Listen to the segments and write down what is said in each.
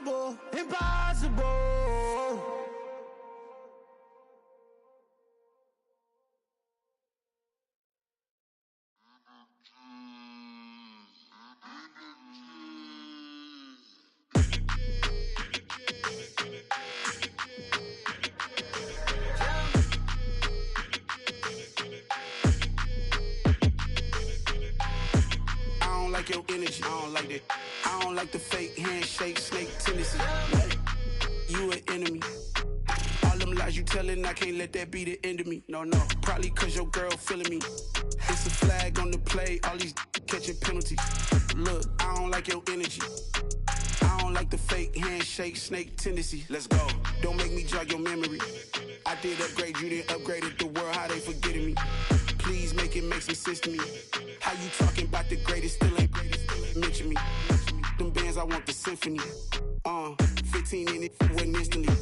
impossible, impossible. Like your energy, I don't like that. I don't like the fake handshake, snake tendency. You an enemy. All them lies you telling, I can't let that be the end of me. No, probably cause your girl feeling me. It's a flag on the play, all these catching penalties. Look, I don't like your energy. I don't like the fake handshake, snake tendency. Let's go. Don't make me jog your memory. I did upgrade, you didn't upgrade it. The world, how they forgetting me. Please make it make some sense to me. How you talking about the greatest, still ain't mention me. Them bands, I want the symphony. 15 in it, wasn't instantly.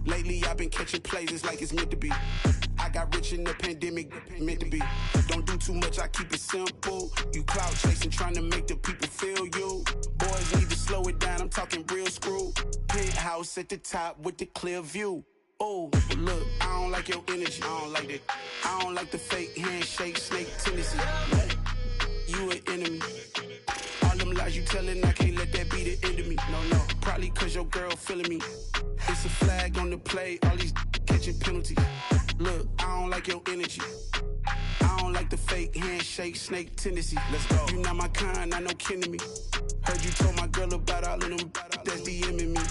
Lately I've been catching plays, it's like it's meant to be. I got rich in the pandemic, meant to be. Don't do too much, I keep it simple. You clout chasing, trying to make the people feel you. Boys need to slow it down, I'm talking real screw. Penthouse at the top with the clear view. Oh, look, I don't like your energy, I don't like that. I don't like the fake handshake, snake tendency. You an enemy. All them lies you telling, I can't let that be the end of me. No, probably cause your girl feeling me. It's a flag on the play, all these catching penalties. Look, I don't like your energy. I don't like the fake handshake, snake tendency. Let's go. You not my kind, I know kin to me. Heard you told my girl about all of them that's DMing me.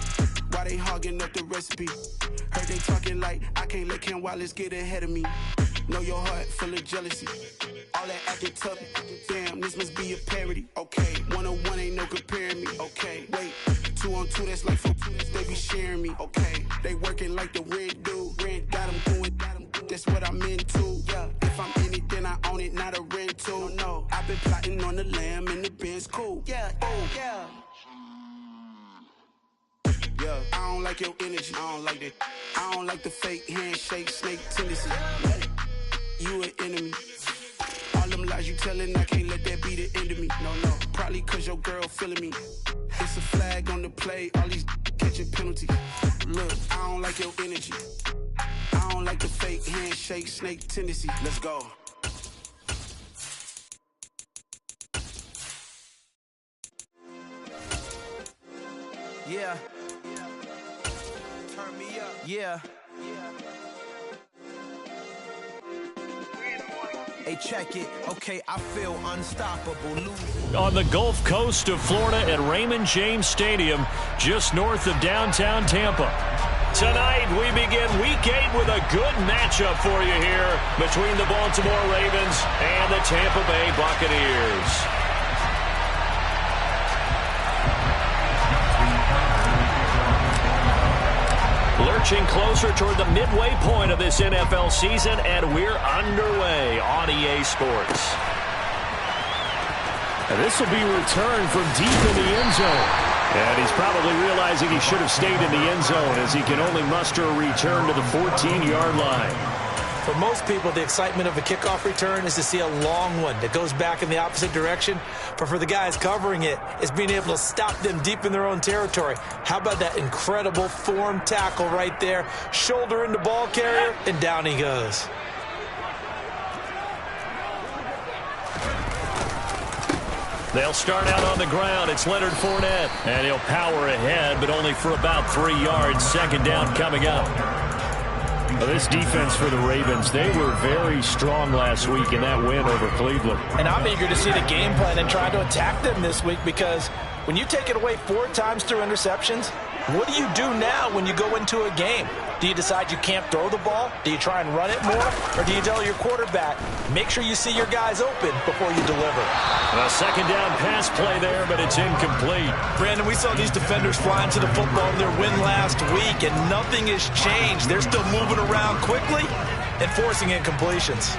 Why they hogging up the recipe? Heard they talking like I can't let Ken Wallace get ahead of me. Know your heart full of jealousy. All that acting tough, damn, this must be a parody. Okay, 1-on-1 ain't no comparing me. Okay, wait, 2-on-2, that's like 4-2, they be sharing me. Okay, they working like the rent do. Rent got them going, that's what I'm into. Yeah, if I'm in it, then I own it, not a rental. No, I've been plotting on the lamb and the Benz cool. Yeah, oh, yeah. Yeah, I don't like your energy, I don't like that. I don't like the fake handshake, snake tendency. You an enemy. All them lies you telling, I can't let that be the end of me. No, probably cause your girl feeling me. It's a flag on the play, all these catching penalties. Look, I don't like your energy. I don't like the fake handshake, snake tendency. Let's go. Yeah. Turn me up. Yeah. Hey, check it. Okay, I feel unstoppable. On the Gulf Coast of Florida at Raymond James Stadium, just north of downtown Tampa. Tonight, we begin Week 8 with a good matchup for you here between the Baltimore Ravens and the Tampa Bay Buccaneers. Lurching closer toward the midway point of this NFL season, and we're underway on EA Sports. And this will be returned from deep in the end zone. And he's probably realizing he should have stayed in the end zone as he can only muster a return to the 14-yard line. For most people, the excitement of a kickoff return is to see a long one that goes back in the opposite direction. But for the guys covering it, it's being able to stop them deep in their own territory. How about that incredible form tackle right there? Shoulder in the ball carrier, and down he goes. They'll start out on the ground. It's Leonard Fournette. And he'll power ahead, but only for about 3 yards. Second down coming up. Well, this defense for the Ravens, they were very strong last week in that win over Cleveland. And I'm eager to see the game plan and try to attack them this week, because when you take it away 4 times through interceptions, what do you do now when you go into a game? Do you decide you can't throw the ball? Do you try and run it more? Or do you tell your quarterback, make sure you see your guys open before you deliver? A second down pass play there, but it's incomplete. Brandon, we saw these defenders flying to the football in their win last week, and nothing has changed. They're still moving around quickly and forcing incompletions.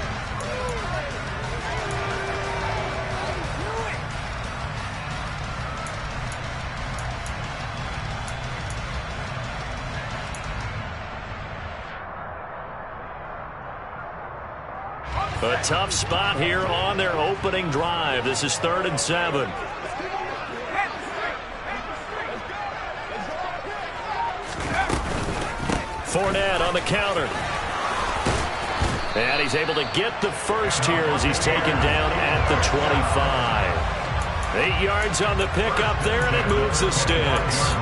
A tough spot here on their opening drive. This is 3rd and 7. Fournette on the counter. And he's able to get the first here as he's taken down at the 25. 8 yards on the pickup there, and it moves the sticks.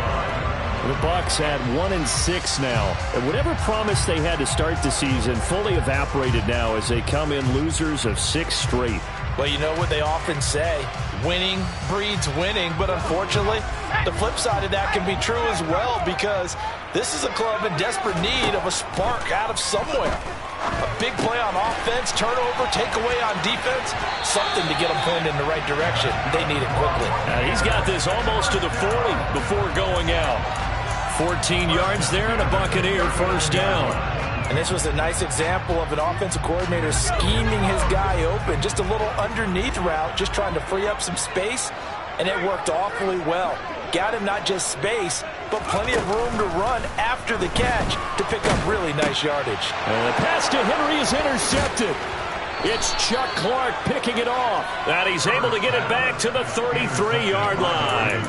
The Bucs had 1-6 now. And whatever promise they had to start the season fully evaporated now as they come in losers of 6 straight. Well, you know what they often say, winning breeds winning, but unfortunately, the flip side of that can be true as well, because this is a club in desperate need of a spark out of somewhere. A big play on offense, turnover, takeaway on defense, something to get them pointed in the right direction. They need it quickly. He's got this almost to the 40 before going out. 14 yards there and a Buccaneer first down. And this was a nice example of an offensive coordinator scheming his guy open. Just a little underneath route, just trying to free up some space, and it worked awfully well. Got him not just space, but plenty of room to run after the catch to pick up really nice yardage. And the pass to Henry is intercepted. It's Chuck Clark picking it off. And he's able to get it back to the 33-yard line.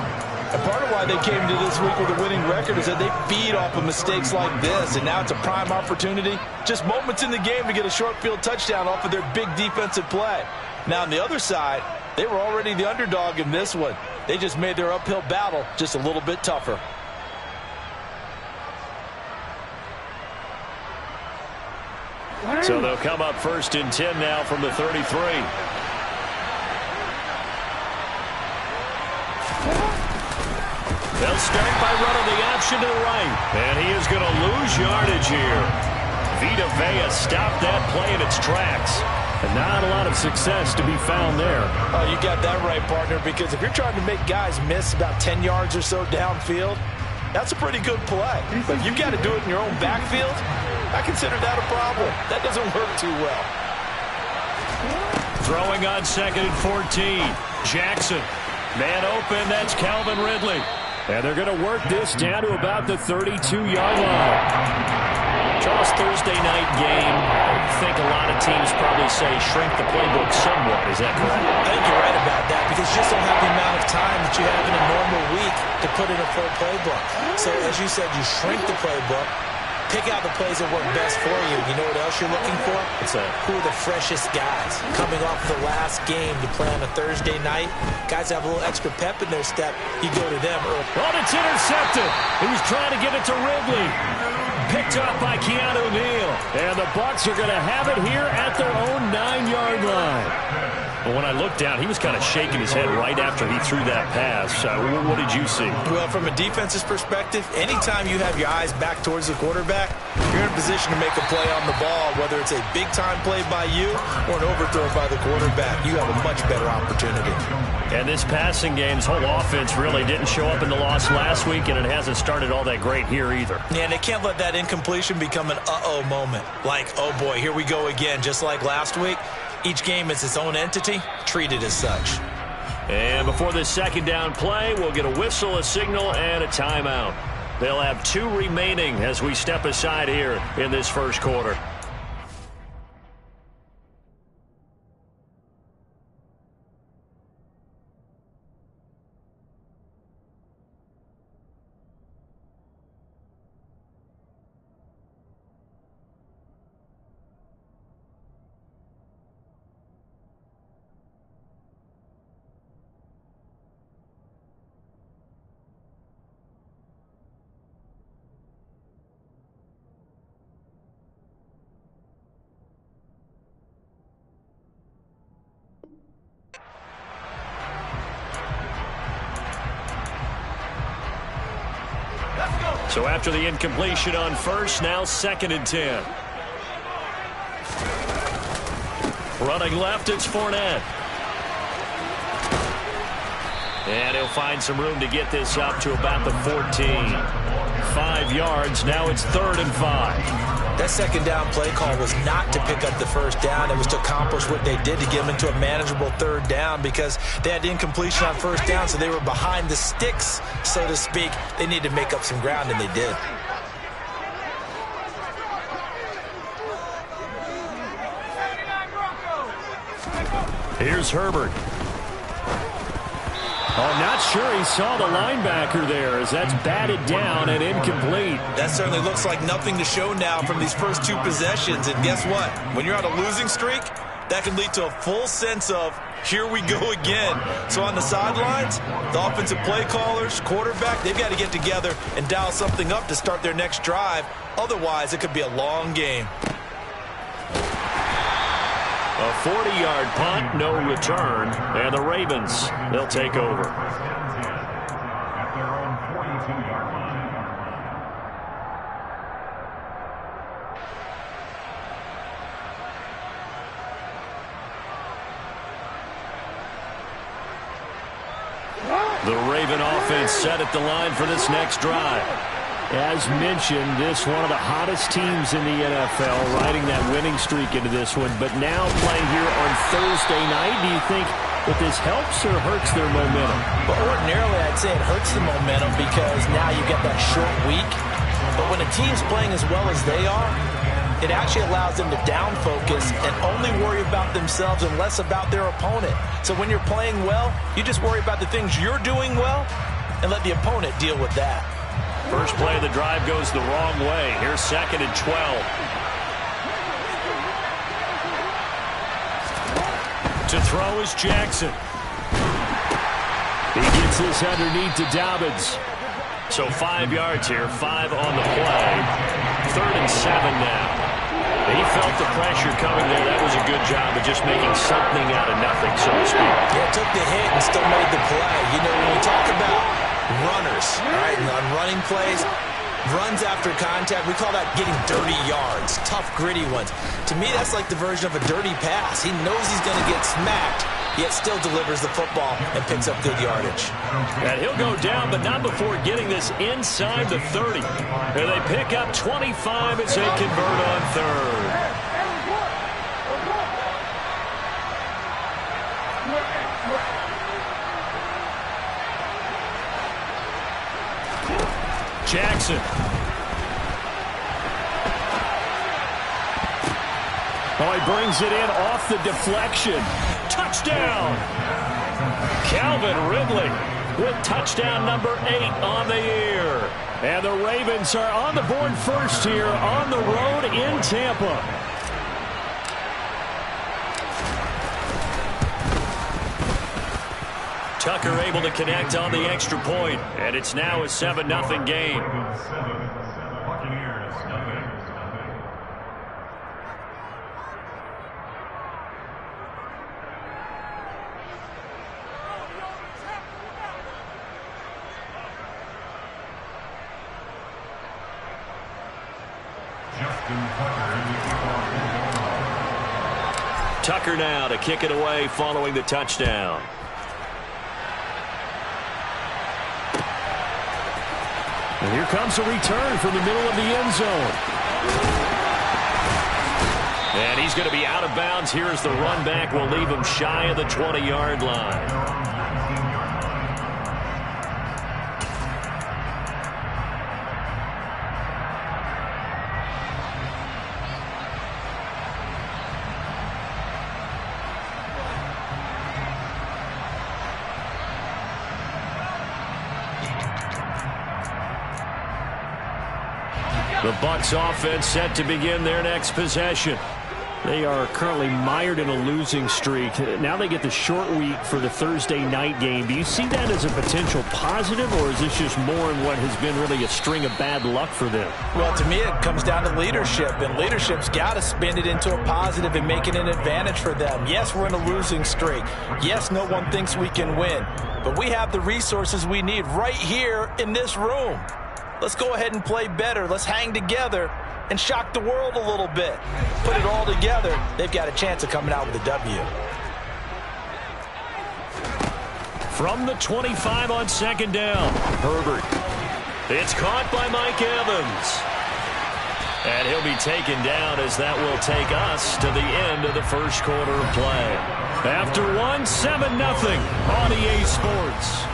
And part of why they came to this week with a winning record is that they feed off of mistakes like this, and now it's a prime opportunity. Just moments in the game to get a short field touchdown off of their big defensive play. Now on the other side, they were already the underdog in this one. They just made their uphill battle just a little bit tougher. So they'll come up 1st and 10 now from the 33. They'll start by running the option to the right. And he is going to lose yardage here. Vita Vea stopped that play in its tracks. And not a lot of success to be found there. Oh, you got that right, partner, because if you're trying to make guys miss about 10 yards or so downfield, that's a pretty good play. But if you've got to do it in your own backfield, I consider that a problem. That doesn't work too well. Throwing on 2nd and 14. Jackson. Man open, that's Calvin Ridley. And they're going to work this down to about the 32-yard line. Charles, Thursday night game, I think a lot of teams probably say shrink the playbook somewhat. Is that correct? I think you're right about that, because you just don't have the amount of time that you have in a normal week to put in a full playbook. So as you said, you shrink the playbook, pick out the plays that work best for you. You know what else you're looking for? Who are the freshest guys coming off the last game to play on a Thursday night? Guys have a little extra pep in their step. You go to them early. Oh, it's intercepted. He was trying to give it to Ridley. Picked up by Keanu Neal. And the Bucs are going to have it here at their own 9-yard line. But when I looked down, he was kind of shaking his head right after he threw that pass. What did you see? Well, from a defense's perspective, anytime you have your eyes back towards the quarterback, you're in a position to make a play on the ball, whether it's a big-time play by you or an overthrow by the quarterback. You have a much better opportunity. And this passing game's whole offense really didn't show up in the loss last week, and it hasn't started all that great here either. Yeah, and they can't let that incompletion become an uh-oh moment. Like, oh boy, here we go again, just like last week. Each game is its own entity, treated as such. And before this 2nd down play, we'll get a whistle, a signal, and a timeout. They'll have 2 remaining as we step aside here in this first quarter. So after the incompletion on first, now 2nd and 10. Running left, it's Fournette. And he'll find some room to get this up to about the 14. 5 yards, now it's 3rd and 5. That 2nd down play call was not to pick up the first down. It was to accomplish what they did, to get them into a manageable 3rd down, because they had incompletion on first down, so they were behind the sticks, so to speak. They needed to make up some ground, and they did. Here's Herbert. Oh, not sure he saw the linebacker there as that's batted down and incomplete. That certainly looks like nothing to show now from these first 2 possessions. And guess what? When you're on a losing streak, that can lead to a full sense of, here we go again. So on the sidelines, the offensive play callers, quarterback, they've got to get together and dial something up to start their next drive. Otherwise, it could be a long game. A 40-yard punt, no return, and the Ravens, they'll take over. The Raven offense set at the line for this next drive. As mentioned, this one of the hottest teams in the NFL, riding that winning streak into this one, but now playing here on Thursday night. Do you think that this helps or hurts their momentum? But ordinarily, I'd say it hurts the momentum because now you get that short week. But when a team's playing as well as they are, it actually allows them to down focus and only worry about themselves and less about their opponent. So when you're playing well, you just worry about the things you're doing well and let the opponent deal with that. First play of the drive goes the wrong way. Here's 2nd and 12. To throw is Jackson. He gets this underneath to Dobbins. So 5 yards here, 5 on the play. 3rd and 7 now. He felt the pressure coming there. That was a good job of just making something out of nothing, so to speak. Yeah, took the hit and still made the play. You know, when we talk about runners, all right, and on running plays, runs after contact, we call that getting dirty yards, tough, gritty ones. To me, that's like the version of a dirty pass. He knows he's going to get smacked, yet still delivers the football and picks up good yardage. And he'll go down, but not before getting this inside the 30. And they pick up 25 as they convert on 3rd. Jackson. Oh, he brings it in off the deflection. Touchdown! Calvin Ridley with touchdown number 8 on the year. And the Ravens are on the board first here on the road in Tampa. Tucker able to connect on the extra point, and it's now a 7-0 game. Tucker now to kick it away following the touchdown. And here comes a return from the middle of the end zone. And he's going to be out of bounds. Here's the run back. Will leave him shy of the 20-yard line. The Bucs offense set to begin their next possession. They are currently mired in a losing streak. Now they get the short week for the Thursday night game. Do you see that as a potential positive, or is this just more in what has been really a string of bad luck for them? Well, to me, it comes down to leadership, and leadership's got to spin it into a positive and make it an advantage for them. Yes, we're in a losing streak. Yes, no one thinks we can win, but we have the resources we need right here in this room. Let's go ahead and play better. Let's hang together and shock the world a little bit. Put it all together, they've got a chance of coming out with a W. From the 25 on 2nd down, Herbert. It's caught by Mike Evans. And he'll be taken down as that will take us to the end of the first quarter of play. After 7-0 on EA Sports.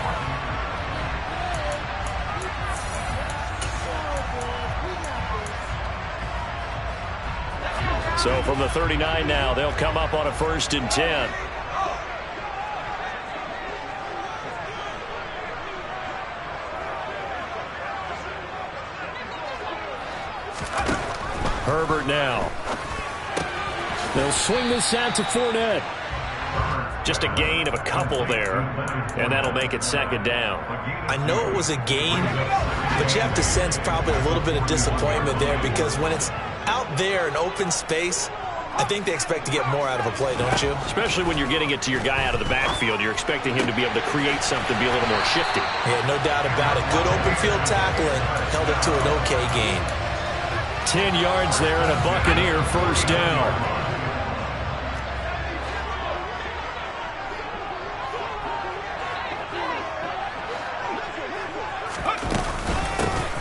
So from the 39 now, they'll come up on a 1st and 10. Herbert now. They'll swing this out to Fournette. Just a gain of a couple there, and that'll make it second down. I know it was a gain, but you have to sense probably a little bit of disappointment there because when it's out there in open space, I think they expect to get more out of a play, don't you? Especially when you're getting it to your guy out of the backfield. You're expecting him to be able to create something, be a little more shifty. Yeah, no doubt about it. Good open field tackling held it to an okay gain. 10 yards there and a Buccaneer first down.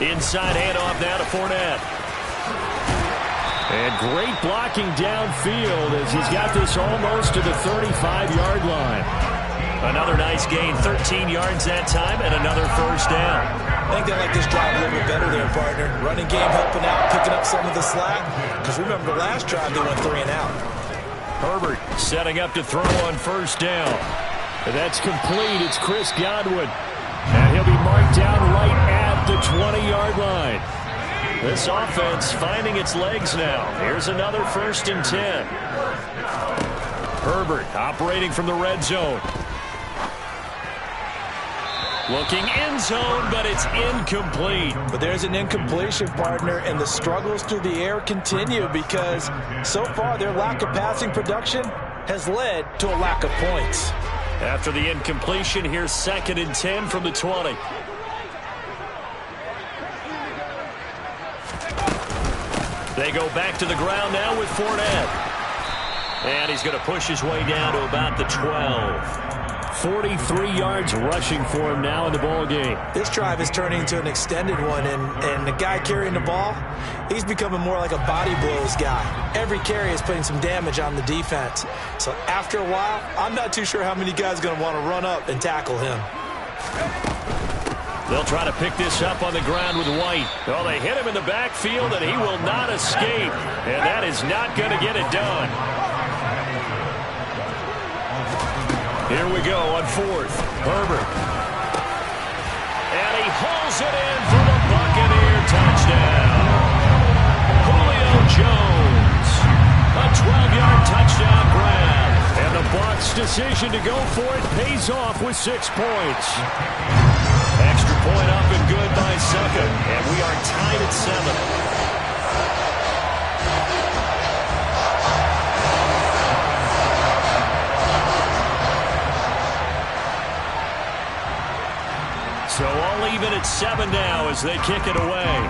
Inside handoff now to Fournette. And great blocking downfield as he's got this almost to the 35-yard line. Another nice gain, 13 yards that time, and another first down. I think they like this drive a little bit better there, partner. Running game helping out, picking up some of the slack. Because remember, the last drive they went 3 and out. Herbert setting up to throw on first down. And that's complete. It's Chris Godwin. And he'll be marked down right at the 20-yard line. This offense finding its legs now. Here's another 1st and 10. Herbert operating from the red zone. Looking end zone, but it's incomplete. But there's an incompletion, partner, and the struggles through the air continue because so far their lack of passing production has led to a lack of points. After the incompletion, here's 2nd and 10 from the 20. They go back to the ground now with Fournette. And he's going to push his way down to about the 12. 43 yards rushing for him now in the ball game. This drive is turning into an extended one, and the guy carrying the ball, he's becoming more like a body blows guy. Every carry is putting some damage on the defense. So after a while, I'm not too sure how many guys are going to want to run up and tackle him. They'll try to pick this up on the ground with White. Oh, they hit him in the backfield, and he will not escape. And that is not going to get it done. Here we go on 4th. Herbert. And he hauls it in for the Buccaneer touchdown. Julio Jones. A 12-yard touchdown grab. And the Bucs' decision to go for it pays off with 6 points. Extra point up and good by Succa. And we are tied at 7. So all even at 7 now as they kick it away.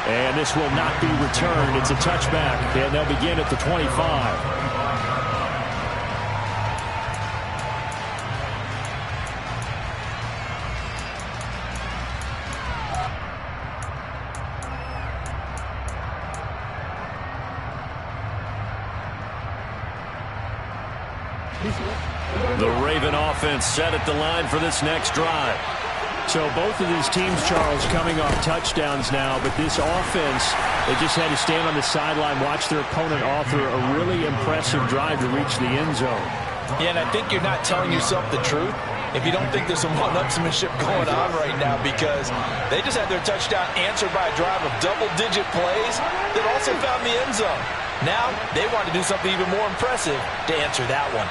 And this will not be returned. It's a touchback, and they'll begin at the 25. The Raven offense set at the line for this next drive. So both of these teams, Charles, coming off touchdowns now, but this offense, they just had to stand on the sideline, watch their opponent author a really impressive drive to reach the end zone. Yeah, and I think you're not telling yourself the truth if you don't think there's some one-upsmanship going on right now because they just had their touchdown answered by a drive of double-digit plays that also found the end zone. Now they want to do something even more impressive to answer that one.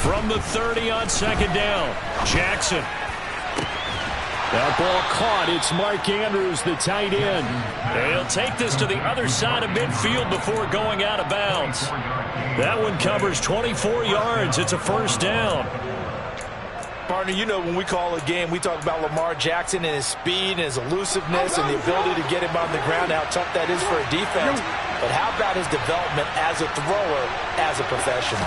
From the 30 on 2nd down, Jackson. That ball caught. It's Mark Andrews, the tight end. He'll take this to the other side of midfield before going out of bounds. That one covers 24 yards. It's a first down. Partner, you know when we call a game, we talk about Lamar Jackson and his speed and his elusiveness and the ability to get him on the ground, how tough that is for a defense. But how about his development as a thrower, as a professional?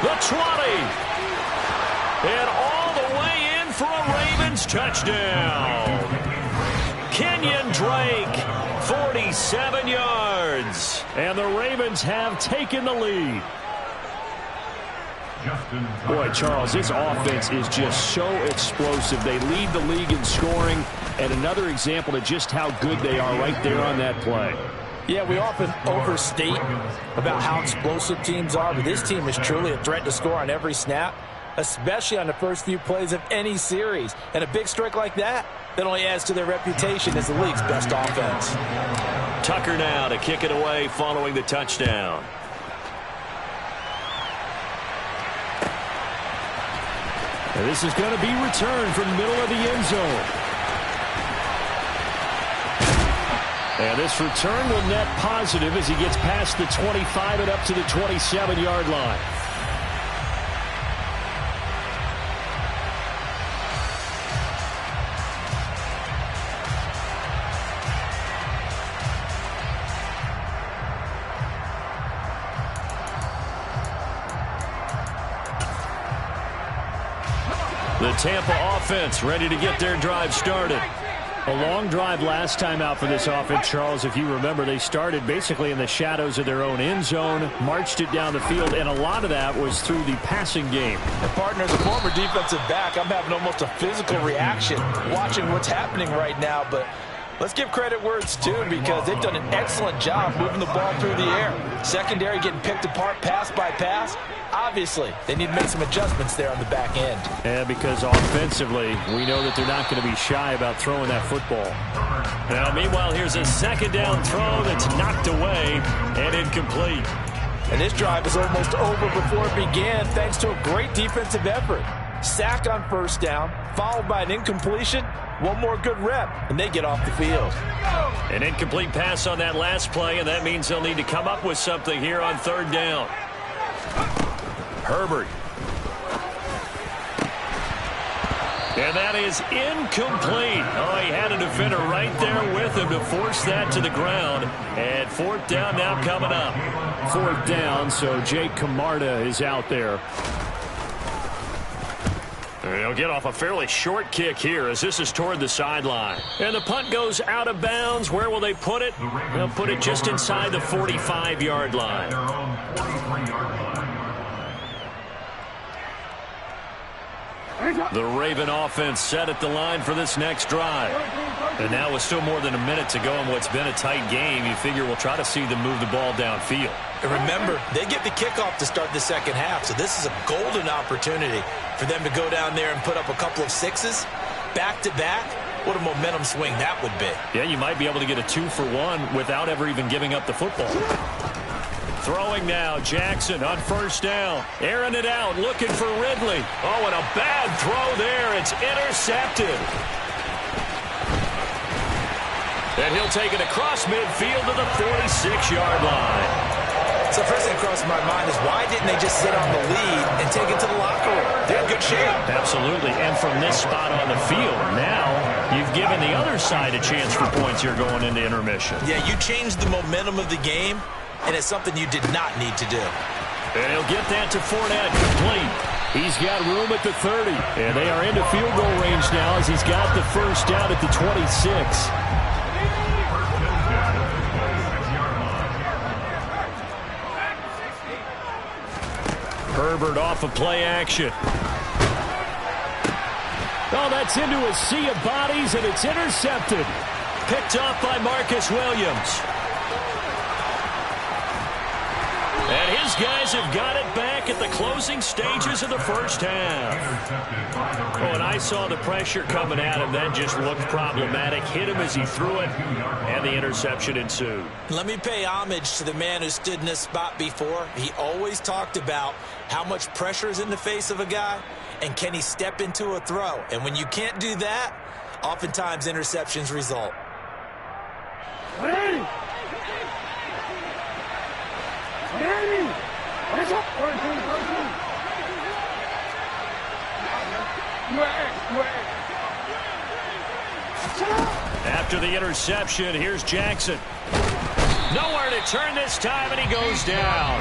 The 20. And all the way in for a Ravens touchdown. Kenyon Drake, 47 yards. And the Ravens have taken the lead. Boy, Charles, this offense is just so explosive. They lead the league in scoring, and another example of just how good they are right there on that play. Yeah, we often overstate about how explosive teams are, but this team is truly a threat to score on every snap, especially on the first few plays of any series. And a big strike like that only adds to their reputation as the league's best offense. Tucker now to kick it away following the touchdown. And this is going to be returned from the middle of the end zone. And this return will net positive as he gets past the 25 and up to the 27-yard line. The Tampa offense ready to get their drive started. A long drive last time out for this offense, Charles. If you remember, they started basically in the shadows of their own end zone, marched it down the field, and a lot of that was through the passing game. And partner, as a former defensive back, I'm having almost a physical reaction watching what's happening right now. But let's give credit where it's due because they've done an excellent job moving the ball through the air. Secondary getting picked apart pass by pass. Obviously, they need to make some adjustments there on the back end. Yeah, because offensively, we know that they're not going to be shy about throwing that football. Now, meanwhile, here's a second down throw that's knocked away and incomplete. And this drive is almost over before it began thanks to a great defensive effort. Sack on first down, followed by an incompletion. One more good rep, and they get off the field. An incomplete pass on that last play, and that means they'll need to come up with something here on third down. Herbert. And that is incomplete. Oh, he had a defender right there with him to force that to the ground. And fourth down now coming up. Fourth down, so Jake Camarda is out there. They'll get off a fairly short kick here as this is toward the sideline. And the punt goes out of bounds. Where will they put it? They'll put it just inside the 45-yard line. The Raven offense set at the line for this next drive. And now with still more than a minute to go in what's been a tight game, you figure we'll try to see them move the ball downfield. And remember, they get the kickoff to start the second half, so this is a golden opportunity for them to go down there and put up a couple of sixes back-to-back. What a momentum swing that would be. Yeah, you might be able to get a 2-for-1 without ever even giving up the football. Throwing now, Jackson on first down. Airing it out, looking for Ridley. Oh, and a bad throw there. It's intercepted. And he'll take it across midfield to the 46-yard line. So first thing that crossed my mind is why didn't they just sit on the lead and take it to the locker room? They're in good shape. Absolutely. And from this spot on the field, now you've given the other side a chance for points here going into intermission. Yeah, you changed the momentum of the game, and it's something you did not need to do. And he'll get that to Fournette, complete. He's got room at the 30. And they are into field goal range now as he's got the first down at the 26. Herbert off of play action. Oh, that's into a sea of bodies, and it's intercepted. Picked off by Marcus Williams. And his guys have got it back at the closing stages of the first half. Oh, and I saw the pressure coming at him. That just looked problematic. Hit him as he threw it, and the interception ensued. Let me pay homage to the man who stood in this spot before. He always talked about how much pressure is in the face of a guy, and can he step into a throw. And when you can't do that, oftentimes interceptions result. After the interception, here's Jackson. Nowhere to turn this time, and he goes down.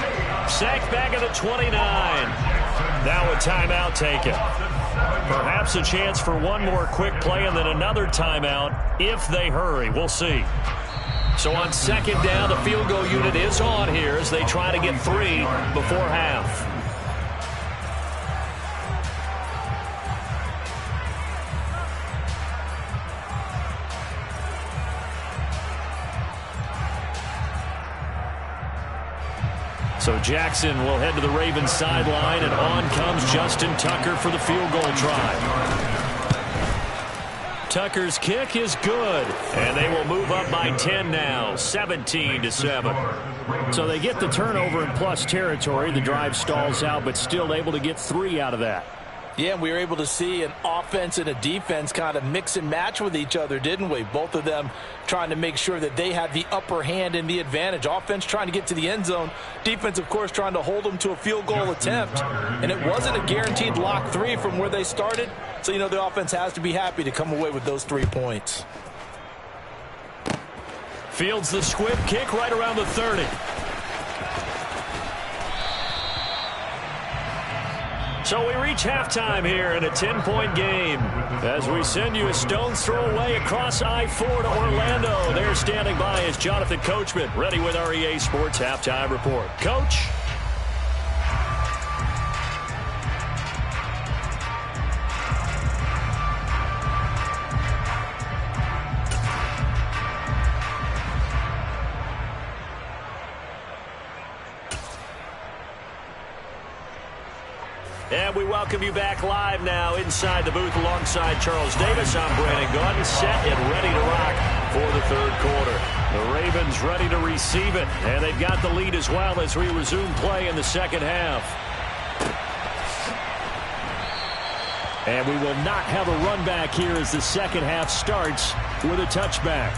Sacked back at the 29. Now a timeout taken. Perhaps a chance for one more quick play and then another timeout if they hurry. We'll see. So on second down, the field goal unit is on here as they try to get 3 before half. Jackson will head to the Ravens sideline, and on comes Justin Tucker for the field goal try. Tucker's kick is good, and they will move up by 10 now, 17-7. So they get the turnover in plus territory. The drive stalls out, but still able to get 3 out of that. Yeah, we were able to see an offense and a defense kind of mix and match with each other, didn't we? Both of them trying to make sure that they had the upper hand and the advantage. Offense trying to get to the end zone. Defense, of course, trying to hold them to a field goal attempt. And it wasn't a guaranteed lock 3 from where they started. So, you know, the offense has to be happy to come away with those 3 points. Fields the squib kick right around the 30. So we reach halftime here in a 10-point game as we send you a stone's throw away across I-4 to Orlando. There standing by is Jonathan Coachman, ready with our EA Sports Halftime Report. Coach? And we welcome you back live now inside the booth alongside Charles Davis. I'm Brandon Gaudin, set and ready to rock for the third quarter. The Ravens ready to receive it, and they've got the lead as well as we resume play in the second half. And we will not have a run back here as the second half starts with a touchback.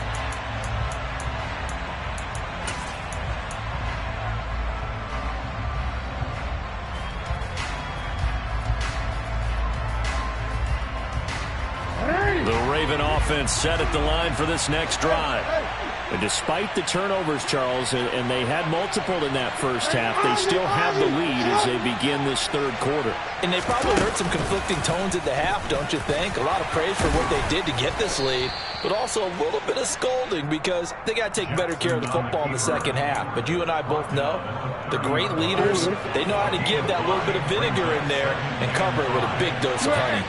Offense set at the line for this next drive. And despite the turnovers, Charles, and they had multiple in that first half, they still have the lead as they begin this third quarter. And they probably heard some conflicting tones at the half, don't you think? A lot of praise for what they did to get this lead, but also a little bit of scolding because they got to take better care of the football in the second half. But you and I both know the great leaders, they know how to give that little bit of vinegar in there and cover it with a big dose of honey.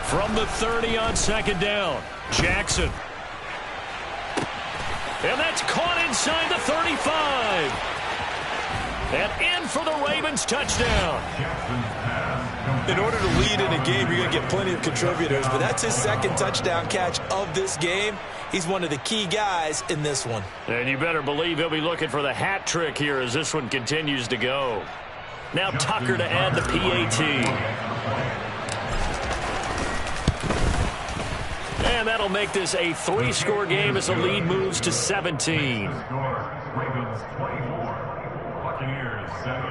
From the 30 on second down, Jackson. And that's caught inside the 35. And in for the Ravens touchdown. In order to lead in a game, you're going to get plenty of contributors, but that's his second touchdown catch of this game. He's one of the key guys in this one. And you better believe he'll be looking for the hat trick here as this one continues to go. Now Tucker to add the PAT. And that'll make this a 3-score game as the lead moves to 17. Ravens 24, Buccaneers 7.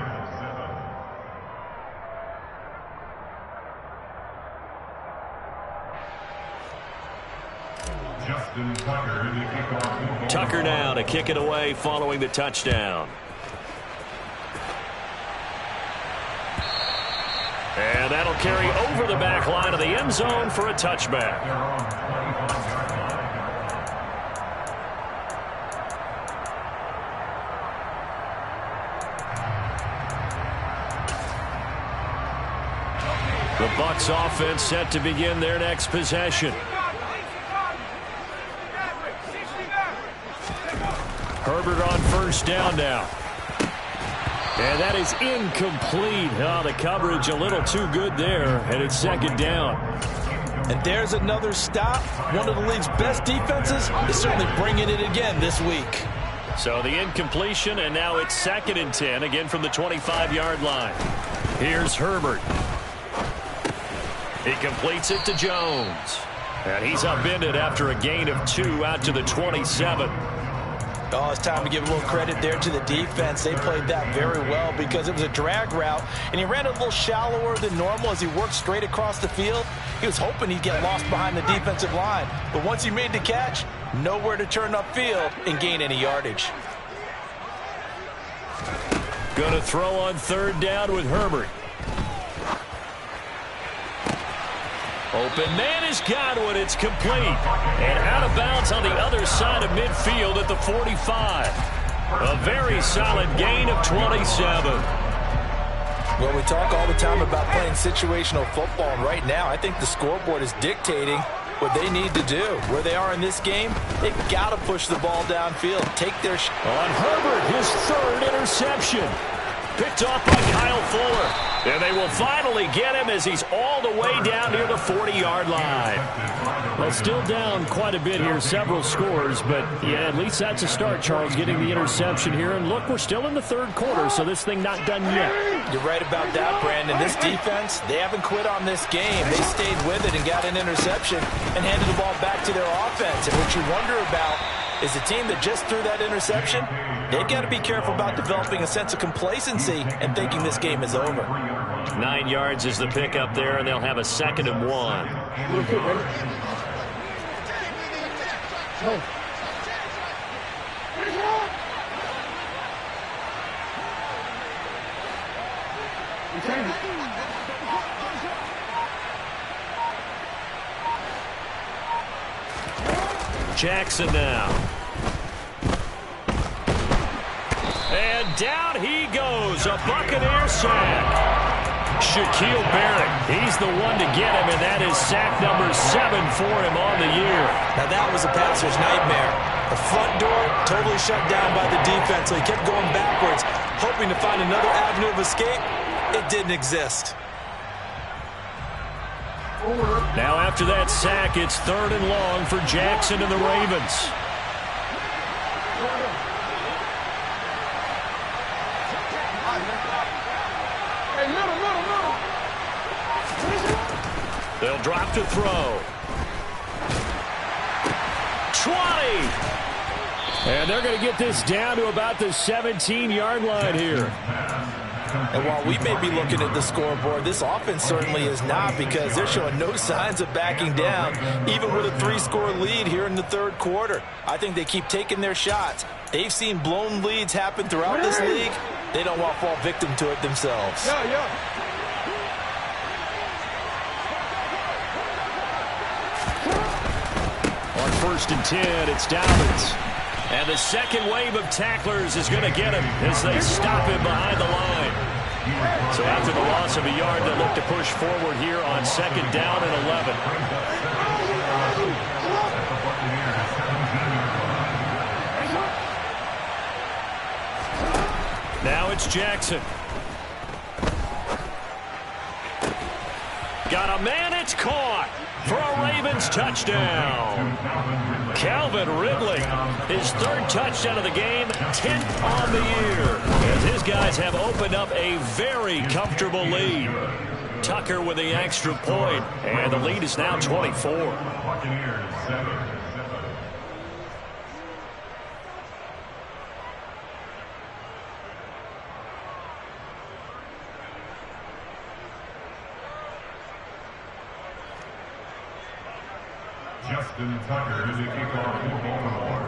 Justin Tucker in the kickoff. Tucker now to kick it away following the touchdown. And that'll carry over the back line of the end zone for a touchback. The Bucs offense set to begin their next possession. Herbert on first down now. And that is incomplete. Oh, the coverage a little too good there, and it's second down. And there's another stop. One of the league's best defenses is certainly bringing it again this week. So the incompletion, and now it's 2nd and 10, again from the 25-yard line. Here's Herbert. He completes it to Jones. And he's upended after a gain of 2 out to the 27. Oh, it's time to give a little credit there to the defense. They played that very well because it was a drag route, and he ran a little shallower than normal as he worked straight across the field. He was hoping he'd get lost behind the defensive line, but once he made the catch, nowhere to turn upfield and gain any yardage. Going to throw on third down with Herbert. Open man is Godwin. It's complete. And out of bounds on the other side of midfield at the 45. A very solid gain of 27. Well, we talk all the time about playing situational football, and right now I think the scoreboard is dictating what they need to do. Where they are in this game, they've got to push the ball downfield, take their on Herbert, his third interception. Picked off by Kyle Fuller. And they will finally get him as he's all the way down near the 40-yard line. Well, still down quite a bit here, several scores, but yeah, at least that's a start, Charles, getting the interception here. And look, we're still in the third quarter, so this thing not done yet. You're right about that, Brandon. This defense, they haven't quit on this game. They stayed with it and got an interception and handed the ball back to their offense. And what you wonder about is the team that just threw that interception, they've got to be careful about developing a sense of complacency and thinking this game is over. 9 yards is the pickup there, and they'll have a 2nd and 1. Jackson now. And down he goes. A Buccaneer sack. Shaquille Barrett, he's the one to get him, and that is sack number 7 for him on the year. Now that was a passer's nightmare. The front door totally shut down by the defense, so he kept going backwards, hoping to find another avenue of escape. It didn't exist. Now after that sack, it's 3rd and long for Jackson and the Ravens. They'll drop to throw. 20! And they're going to get this down to about the 17-yard line here. And while we may be looking at the scoreboard, this offense certainly is not, because they're showing no signs of backing down, even with a 3-score lead here in the third quarter. I think they keep taking their shots. They've seen blown leads happen throughout this league. They don't want to fall victim to it themselves. On 1st and 10, it's Dobbins. And the second wave of tacklers is going to get him as they stop him behind the line. So after the loss of a yard, they look to push forward here on 2nd down and 11. Now it's Jackson. Got a man, it's caught for a Ravens touchdown. Calvin Ridley, his 3rd touchdown of the game, 10th on the year, as his guys have opened up a very comfortable lead. Tucker with the extra point, and the lead is now 24. Buccaneers 7. Justin Tucker is a kickoff for Baltimore.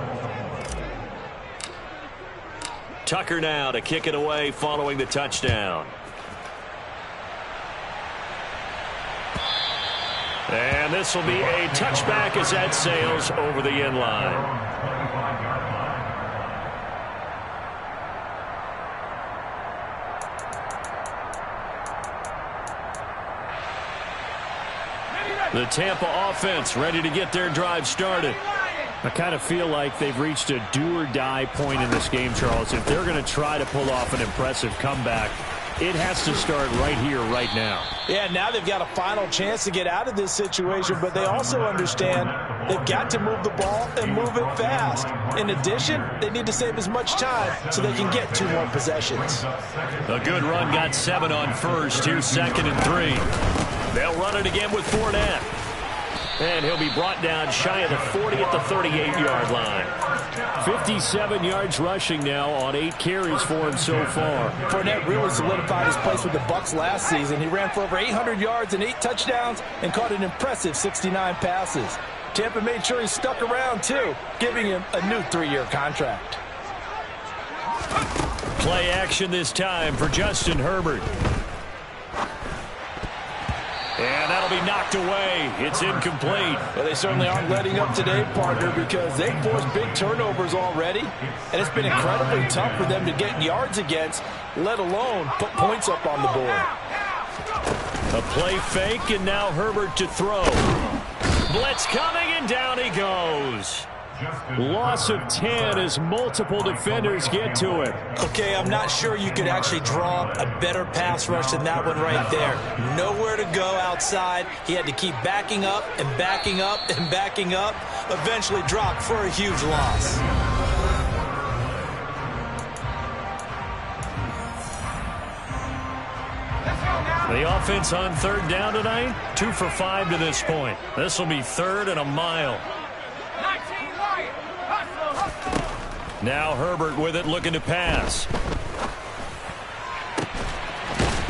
Tucker now to kick it away following the touchdown. And this will be a touchback as that sails over the end line. The Tampa offense ready to get their drive started. I kind of feel like they've reached a do-or-die point in this game, Charles. If they're going to try to pull off an impressive comeback, it has to start right here, right now. Yeah, now they've got a final chance to get out of this situation, but they also understand they've got to move the ball and move it fast. In addition, they need to save as much time so they can get 2 more possessions. A good run got 7 on 1st. Here's 2nd and 3. They'll run it again with Fournette. And he'll be brought down shy of the 40 at the 38-yard line. 57 yards rushing now on 8 carries for him so far. Fournette really solidified his place with the Bucs last season. He ran for over 800 yards and 8 touchdowns and caught an impressive 69 passes. Tampa made sure he stuck around, too, giving him a new 3-year contract. Play action this time for Justin Herbert. And that'll be knocked away. It's incomplete. Well, they certainly aren't letting up today, partner, because they forced big turnovers already. And it's been incredibly tough for them to get yards against, let alone put points up on the board. A play fake, and now Herbert to throw. Blitz coming, and down he goes. Loss of 10 as multiple defenders get to it. Okay, I'm not sure you could actually draw a better pass rush than that one right there. Nowhere to go outside. He had to keep backing up and backing up and backing up. Eventually dropped for a huge loss. The offense on third down tonight, 2 for 5 to this point. This will be third and a mile. Now Herbert with it, looking to pass.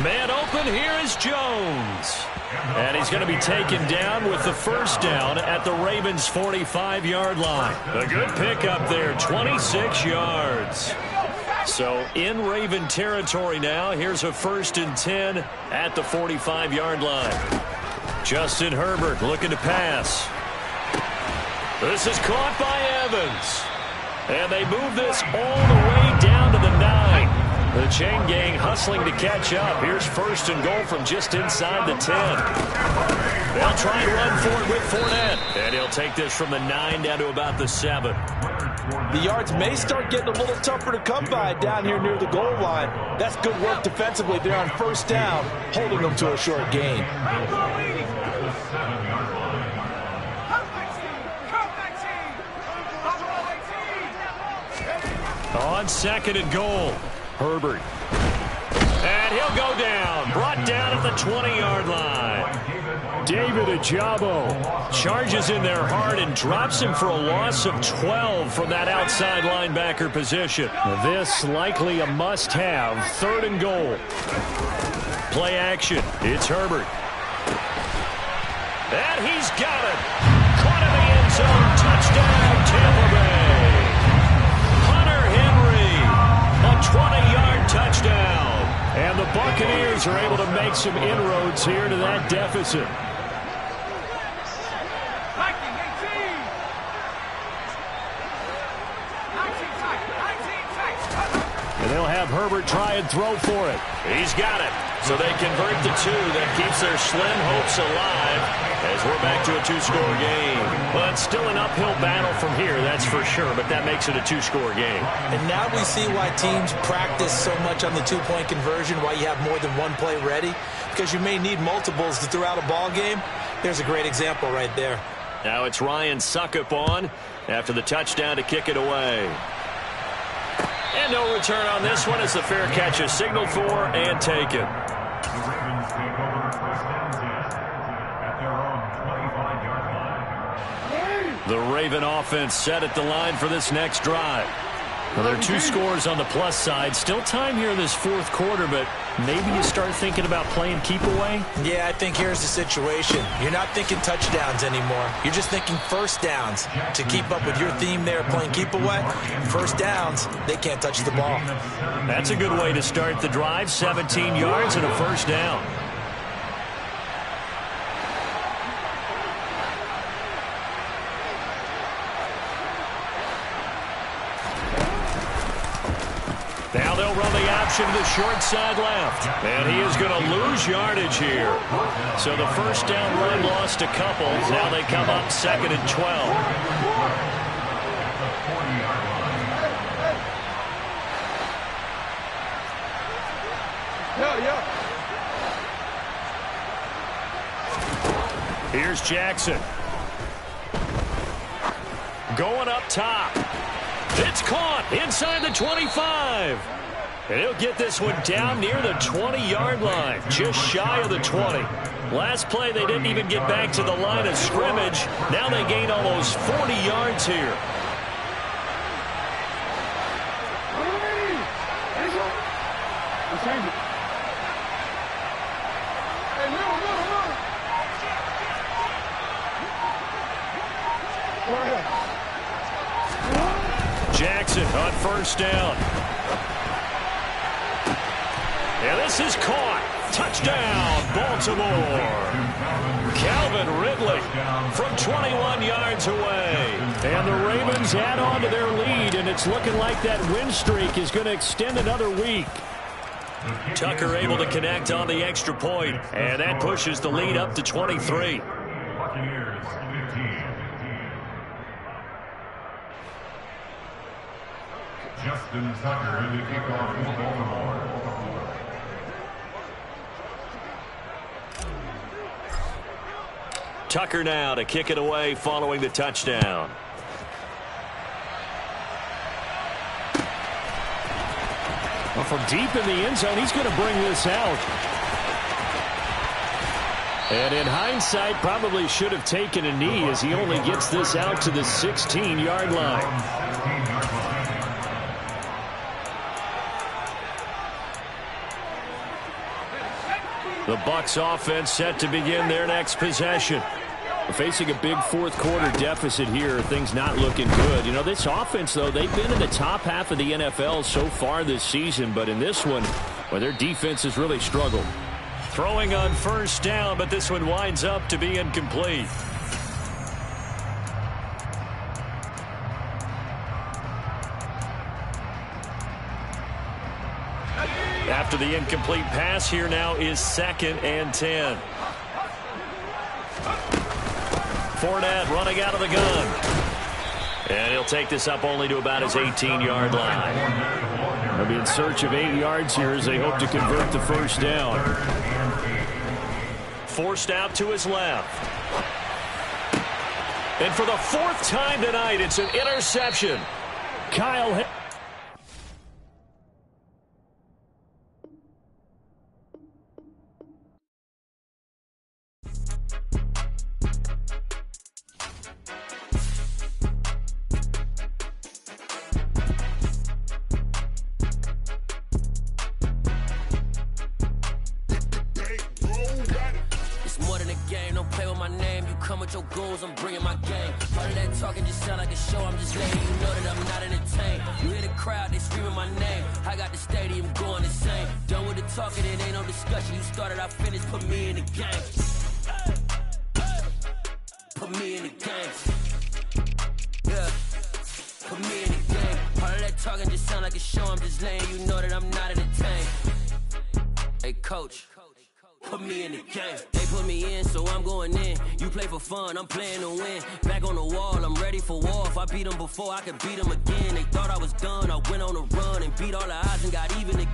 Man open, here is Jones. And he's going to be taken down with the first down at the Ravens' 45-yard line. A good pickup there, 26 yards. So in Raven territory now, here's a 1st and 10 at the 45-yard line. Justin Herbert looking to pass. This is caught by Evans. And they move this all the way down to the 9. The chain gang hustling to catch up. Here's 1st and goal from just inside the 10. They'll try and run for it with Fournette. And he'll take this from the 9 down to about the 7. The yards may start getting a little tougher to come by down here near the goal line. That's good work defensively there on 1st down, holding them to a short gain. On 2nd and goal, Herbert. And he'll go down. Brought down at the 20-yard line. David Ojabo charges in there hard and drops him for a loss of 12 from that outside linebacker position. This likely a must-have. 3rd and goal. Play action. It's Herbert. And he's got it. Caught in the end zone. Touchdown, Tampa Bay. 20-yard touchdown. And the Buccaneers are able to make some inroads here to that deficit. And they'll have Herbert try and throw for it. He's got it. So they convert the 2. That keeps their slim hopes alive as we're back to a 2-score game. Well, it's still an uphill battle from here, that's for sure, but that makes it a 2-score game. And now we see why teams practice so much on the 2-point conversion, why you have more than one play ready, because you may need multiples to throw out a ball game. There's a great example right there. Now it's Ryan Suckup on after the touchdown to kick it away. And no return on this one as the fair catch is signaled for and taken. The Ravens take over 1st and 10 at their own 25-yard line. The Raven offense set at the line for this next drive. Well, there are 2 scores on the plus side. Still time here in this 4th quarter, but maybe you start thinking about playing keep away? Yeah, I think here's the situation. You're not thinking touchdowns anymore. You're just thinking 1st downs. To keep up with your theme there, playing keep away, 1st downs, they can't touch the ball. That's a good way to start the drive. 17 yards and a 1st down. Now they'll run the option to the short side left. And he is going to lose yardage here. So the 1st down run lost a couple. Now they come up 2nd and 12. Here's Jackson. Going up top. It's caught inside the 25. And he'll get this one down near the 20-yard line, just shy of the 20. Last play, they didn't even get back to the line of scrimmage. Now they gain almost 40 yards here. Jackson on 1st down. And this is caught. Touchdown, Baltimore. Calvin Ridley from 21 yards away. And the Ravens add on to their lead, and it's looking like that win streak is going to extend another week. Tucker able to connect on the extra point, and that pushes the lead up to 23. Buccaneers 15. Justin Tucker in the kickoff for Baltimore. Tucker now to kick it away following the touchdown. Well, from deep in the end zone, he's going to bring this out. And in hindsight, probably should have taken a knee as he only gets this out to the 16-yard line. The Bucs offense set to begin their next possession. We're facing a big fourth-quarter deficit here. Things not looking good. You know, this offense, though, they've been in the top half of the NFL so far this season. But in this one, well, their defense has really struggled. Throwing on first down, but this one winds up to be incomplete. After the incomplete pass, here now is 2nd and 10. Fournette running out of the gun. And he'll take this up only to about his 18-yard line. They'll be in search of 8 yards here as they hope to convert the first down. Forced out to his left. And for the 4th time tonight, it's an interception. Kyle. Your goals, I'm bringing my game. All of that talking just sound like a show. I'm just letting you know that I'm not entertained. You hear the crowd, they screaming my name. I got the stadium going insane. Done with the talking, it ain't no discussion. You started, I finished, put me in the game. Put me in the game. Yeah. Put me in the game. All of that talking just sound like a show. I'm just letting you know that I'm not entertained. Hey, coach. Put me in the game. They put me in, so I'm going in. You play for fun, I'm playing to win. Back on the wall, I'm ready for war. If I beat them before, I could beat them again. They thought I was done, I went on a run and beat all the odds and got even again.